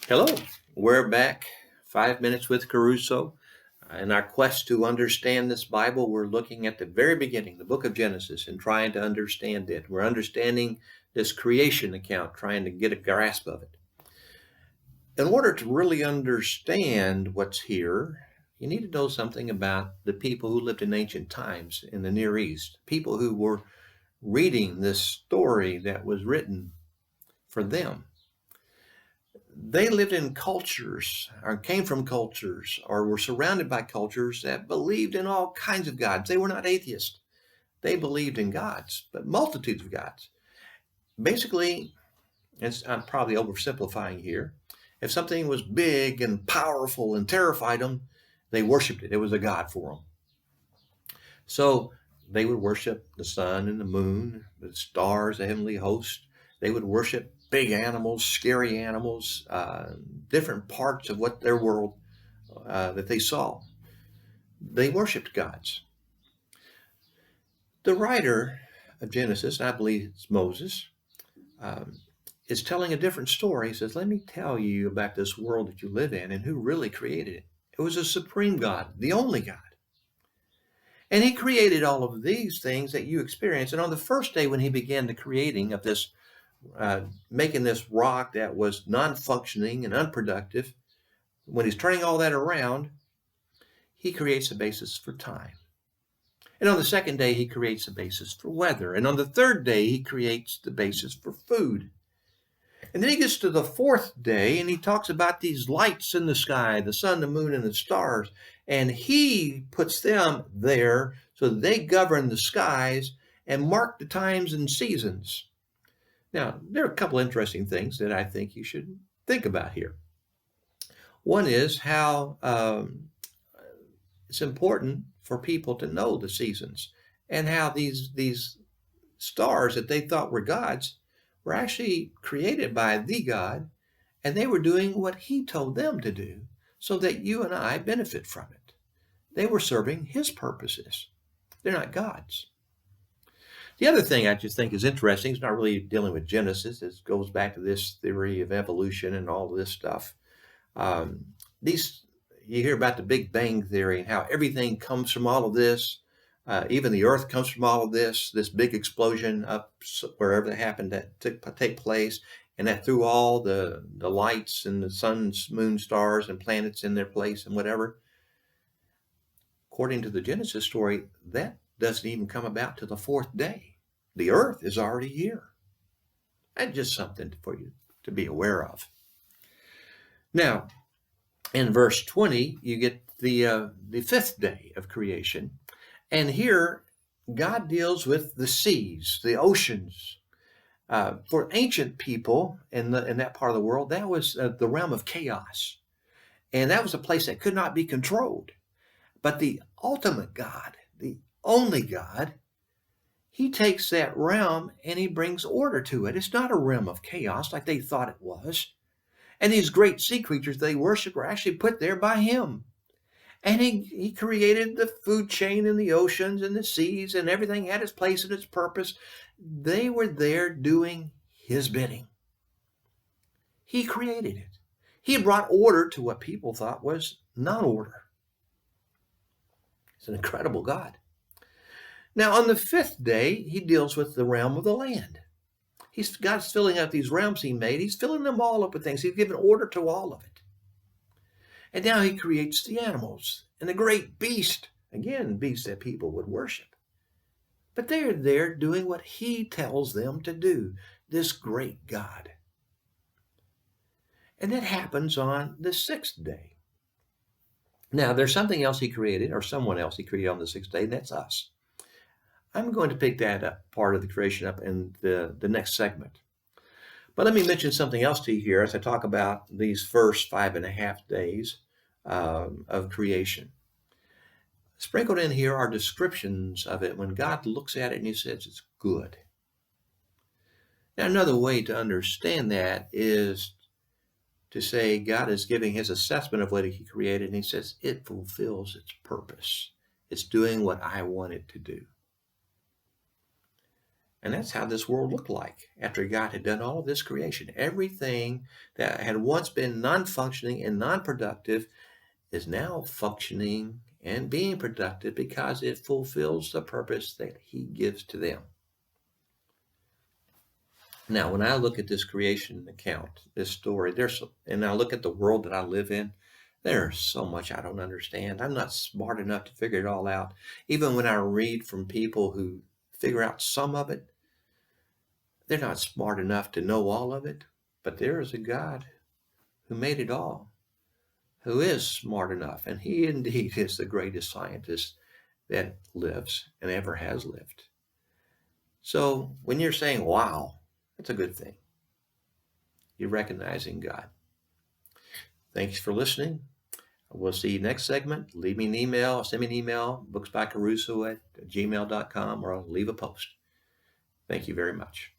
Hello, we're back. 5 minutes with KeRusso. In our quest to understand this Bible, we're looking at the very beginning, the book of Genesis, and trying to understand it. We're understanding this creation account, trying to get a grasp of it. In order to really understand what's here, you need to know something about the people who lived in ancient times in the Near East, people who were reading this story that was written for them. They lived in cultures or came from cultures or were surrounded by cultures that believed in all kinds of gods. They were not atheists. They believed in gods, but multitudes of gods. Basically, I'm probably oversimplifying here. If something was big and powerful and terrified them, they worshiped it. It was a god for them. So they would worship the sun and the moon, the stars, the heavenly host. They would worship big animals, scary animals, different parts of what their world that they saw. They worshiped gods. The writer of Genesis, I believe it's Moses, is telling a different story. He says, let me tell you about this world that you live in and who really created it. It was a supreme God, the only God. And he created all of these things that you experience. And on the first day when he began the creating of this, making this rock that was non-functioning and unproductive, when he's turning all that around, he creates a basis for time. And on the second day, he creates a basis for weather. And on the third day, he creates the basis for food. And then he gets to the fourth day and he talks about these lights in the sky, the sun, the moon, and the stars. And he puts them there so that they govern the skies and mark the times and seasons. Now, there are a couple interesting things that I think you should think about here. One is how it's important for people to know the seasons and how these stars that they thought were gods were actually created by the God, and they were doing what he told them to do so that you and I benefit from it. They were serving his purposes. They're not God's. The other thing I just think is interesting, it's not really dealing with Genesis. It goes back to this theory of evolution and all this stuff. You hear about the Big Bang Theory and how everything comes from all of this. Even the earth comes from all of this big explosion up wherever it happened to take place, and that threw all the lights and the suns, moon, stars, and planets in their place and whatever. According to the Genesis story, that doesn't even come about to the fourth day. The earth is already here. That's just something for you to be aware of. Now, in verse 20, you get the fifth day of creation. And here, God deals with the seas, the oceans. For ancient people in that part of the world, that was the realm of chaos. And that was a place that could not be controlled. But the ultimate God, the only God, he takes that realm and he brings order to it. It's not a realm of chaos like they thought it was. And these great sea creatures they worship were actually put there by him. And he created the food chain in the oceans and the seas, and everything had its place and its purpose. They were there doing his bidding. He created it. He brought order to what people thought was non-order. It's an incredible God. Now, on the fifth day, he deals with the realm of the land. God's filling out these realms he made. He's filling them all up with things. He's given order to all of it. And now he creates the animals and the great beast. Again, beasts that people would worship. But they're there doing what he tells them to do, this great God. And that happens on the sixth day. Now, there's something else he created, or someone else he created on the sixth day, and that's us. I'm going to pick that up, part of the creation up in the next segment. But let me mention something else to you here as I talk about these first 5.5 days of creation. Sprinkled in here are descriptions of it when God looks at it and he says it's good. Now, another way to understand that is to say God is giving his assessment of what he created, and he says it fulfills its purpose. It's doing what I want it to do. And that's how this world looked like after God had done all of this creation. Everything that had once been non-functioning and non-productive is now functioning and being productive because it fulfills the purpose that he gives to them. Now, when I look at this creation account, this story, and I look at the world that I live in, there's so much I don't understand. I'm not smart enough to figure it all out. Even when I read from people who figure out some of it, they're not smart enough to know all of it. But there is a God who made it all, who is smart enough, and he indeed is the greatest scientist that lives and ever has lived. So when you're saying, wow, that's a good thing. You're recognizing God. Thanks for listening. We'll see you next segment. Leave me an email, send me an email, booksbyKeRusso@gmail.com, or I'll leave a post. Thank you very much.